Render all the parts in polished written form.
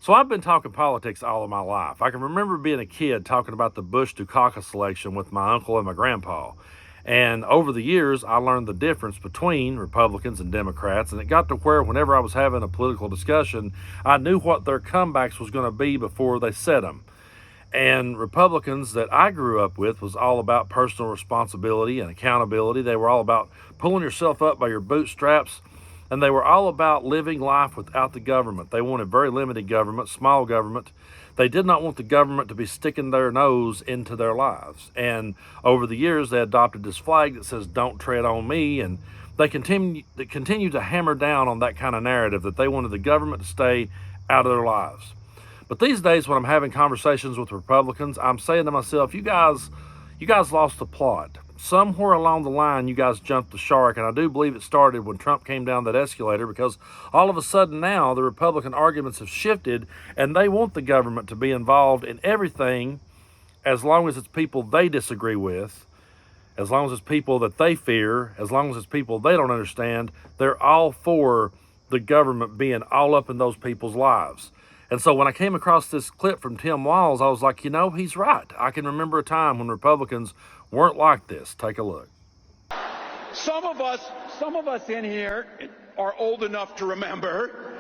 So I've been talking politics all of my life. I can remember being a kid talking about the Bush-Dukakis election with my uncle and my grandpa. And over the years, I learned the difference between Republicans and Democrats, and it got to where whenever I was having a political discussion, I knew what their comebacks was going to be before they said them. And Republicans that I grew up with was all about personal responsibility and accountability. They were all about pulling yourself up by your bootstraps, and they were all about living life without the government. They wanted very limited government, small government. They did not want the government to be sticking their nose into their lives. And over the years, they adopted this flag that says, "Don't tread on me," and they continue to hammer down on that kind of narrative that they wanted the government to stay out of their lives. But these days, when I'm having conversations with Republicans, I'm saying to myself, you guys lost the plot. Somewhere along the line, you guys jumped the shark, and I do believe it started when Trump came down that escalator, because all of a sudden now the Republican arguments have shifted, and they want the government to be involved in everything as long as it's people they disagree with, as long as it's people that they fear, as long as it's people they don't understand. They're all for the government being all up in those people's lives. And so when I came across this clip from Tim Walz, I was like, he's right. I can remember a time when Republicans weren't like this. Take a look. Some of us in here are old enough to remember.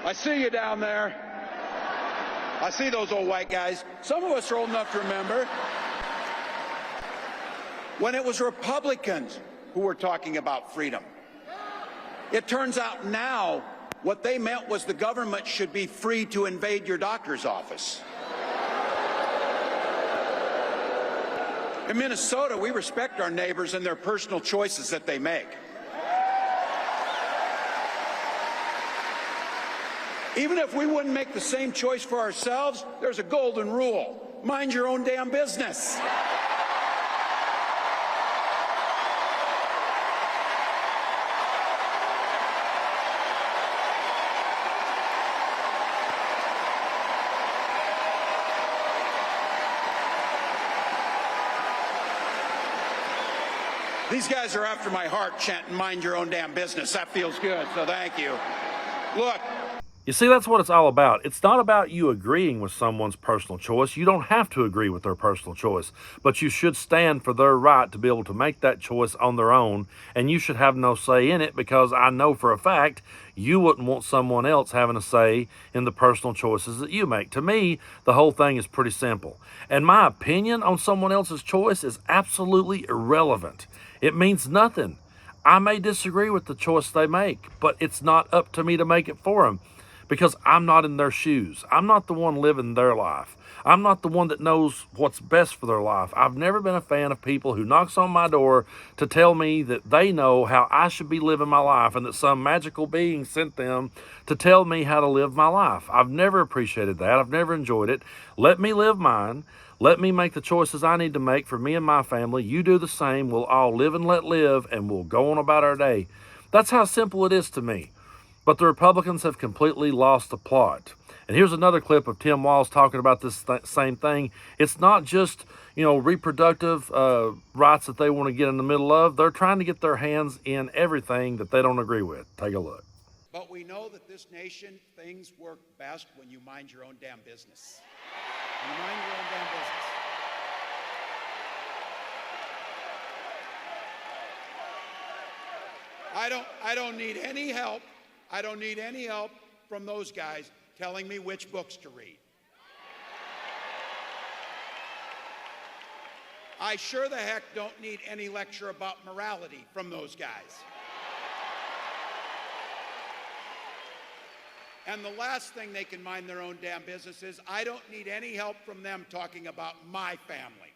I see you down there. I see those old white guys. Some of us are old enough to remember when it was Republicans who were talking about freedom. It turns out now what they meant was the government should be free to invade your doctor's office. In Minnesota, we respect our neighbors and their personal choices that they make. Even if we wouldn't make the same choice for ourselves, there's a golden rule: mind your own damn business. These guys are after my heart chanting, "Mind your own damn business." That feels good, so thank you. Look. You see, that's what it's all about. It's not about you agreeing with someone's personal choice. You don't have to agree with their personal choice, but you should stand for their right to be able to make that choice on their own, and you should have no say in it, because I know for a fact you wouldn't want someone else having a say in the personal choices that you make. To me, the whole thing is pretty simple, and my opinion on someone else's choice is absolutely irrelevant. It means nothing. I may disagree with the choice they make, but it's not up to me to make it for them, because I'm not in their shoes. I'm not the one living their life. I'm not the one that knows what's best for their life. I've never been a fan of people who knocks on my door to tell me that they know how I should be living my life, and that some magical being sent them to tell me how to live my life. I've never appreciated that. I've never enjoyed it. Let me live mine. Let me make the choices I need to make for me and my family. You do the same. We'll all live and let live, and we'll go on about our day. That's how simple it is to me. But the Republicans have completely lost the plot. And here's another clip of Tim Walz talking about this same thing. It's not just, reproductive rights that they want to get in the middle of. They're trying to get their hands in everything that they don't agree with. Take a look. But we know that this nation, things work best when you mind your own damn business. When you mind your own damn business. I don't need any help. I don't need any help from those guys telling me which books to read. I sure the heck don't need any lecture about morality from those guys. And the last thing they can mind their own damn business is, I don't need any help from them talking about my family.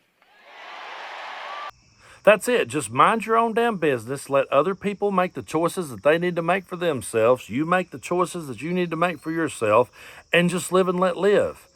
That's it. Just mind your own damn business. Let other people make the choices that they need to make for themselves. You make the choices that you need to make for yourself, and just live and let live.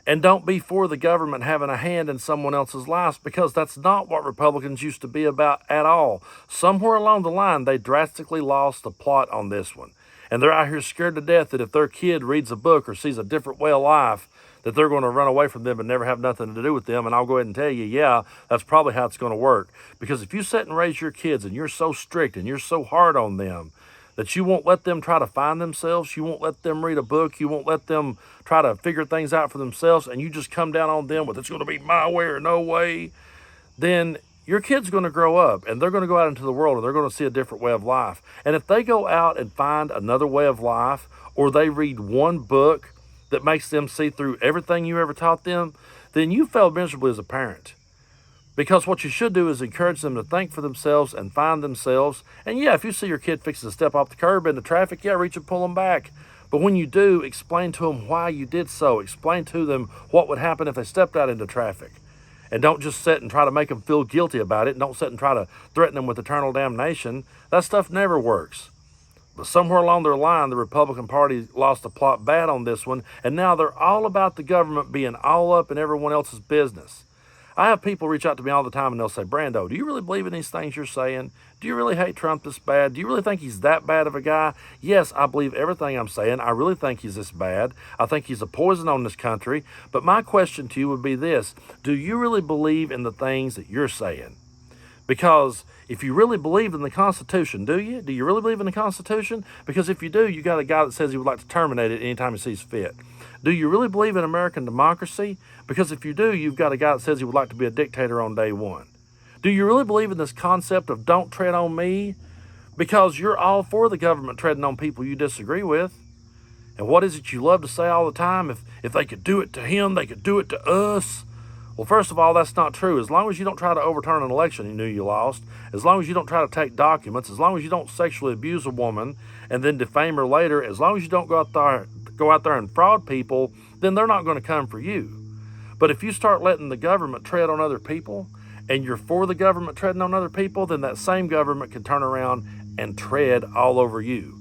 And don't be for the government having a hand in someone else's lives, because that's not what Republicans used to be about at all. Somewhere along the line, they drastically lost the plot on this one. And they're out here scared to death that if their kid reads a book or sees a different way of life, that they're going to run away from them and never have nothing to do with them. And I'll go ahead and tell you, yeah, that's probably how it's going to work. Because if you sit and raise your kids and you're so strict and you're so hard on them, that you won't let them try to find themselves, you won't let them read a book, you won't let them try to figure things out for themselves, and you just come down on them with it's going to be my way or no way, then your kid's going to grow up and they're going to go out into the world and they're going to see a different way of life. And if they go out and find another way of life, or they read one book that makes them see through everything you ever taught them, then you failed miserably as a parent. Because what you should do is encourage them to think for themselves and find themselves. And yeah, if you see your kid fixing to step off the curb into traffic, yeah, reach and pull them back. But when you do, explain to them why you did so. Explain to them what would happen if they stepped out into traffic. And don't just sit and try to make them feel guilty about it. And don't sit and try to threaten them with eternal damnation. That stuff never works. But somewhere along their line, the Republican Party lost the plot bad on this one. And now they're all about the government being all up in everyone else's business. I have people reach out to me all the time and they'll say, Brando, do you really believe in these things you're saying? Do you really hate Trump this bad? Do you really think he's that bad of a guy? Yes, I believe everything I'm saying. I really think he's this bad. I think he's a poison on this country. But my question to you would be this: do you really believe in the things that you're saying? Because if you really believe in the Constitution, do you? Do you really believe in the Constitution? Because if you do, you got a guy that says he would like to terminate it anytime he sees fit. Do you really believe in American democracy? Because if you do, you've got a guy that says he would like to be a dictator on day one. Do you really believe in this concept of don't tread on me? Because you're all for the government treading on people you disagree with. And what is it you love to say all the time? If they could do it to him, they could do it to us. Well, first of all, that's not true. As long as you don't try to overturn an election you knew you lost, as long as you don't try to take documents, as long as you don't sexually abuse a woman and then defame her later, as long as you don't go out there and fraud people, then they're not going to come for you. But if you start letting the government tread on other people, and you're for the government treading on other people, then that same government can turn around and tread all over you.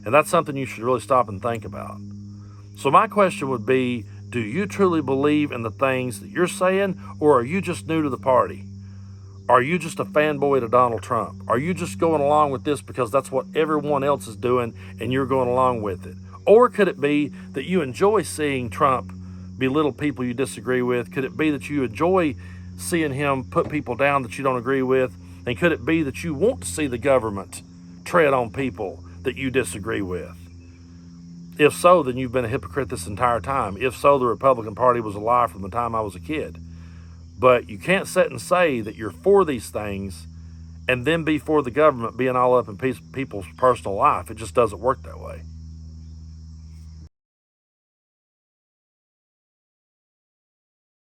And that's something you should really stop and think about. So my question would be, do you truly believe in the things that you're saying, or are you just new to the party? Are you just a fanboy to Donald Trump? Are you just going along with this because that's what everyone else is doing and you're going along with it? Or could it be that you enjoy seeing Trump belittle people you disagree with? Could it be that you enjoy seeing him put people down that you don't agree with? And could it be that you want to see the government tread on people that you disagree with? If so, then you've been a hypocrite this entire time. If so, the Republican Party was a lie from the time I was a kid. But you can't sit and say that you're for these things and then be for the government being all up in people's personal life. It just doesn't work that way.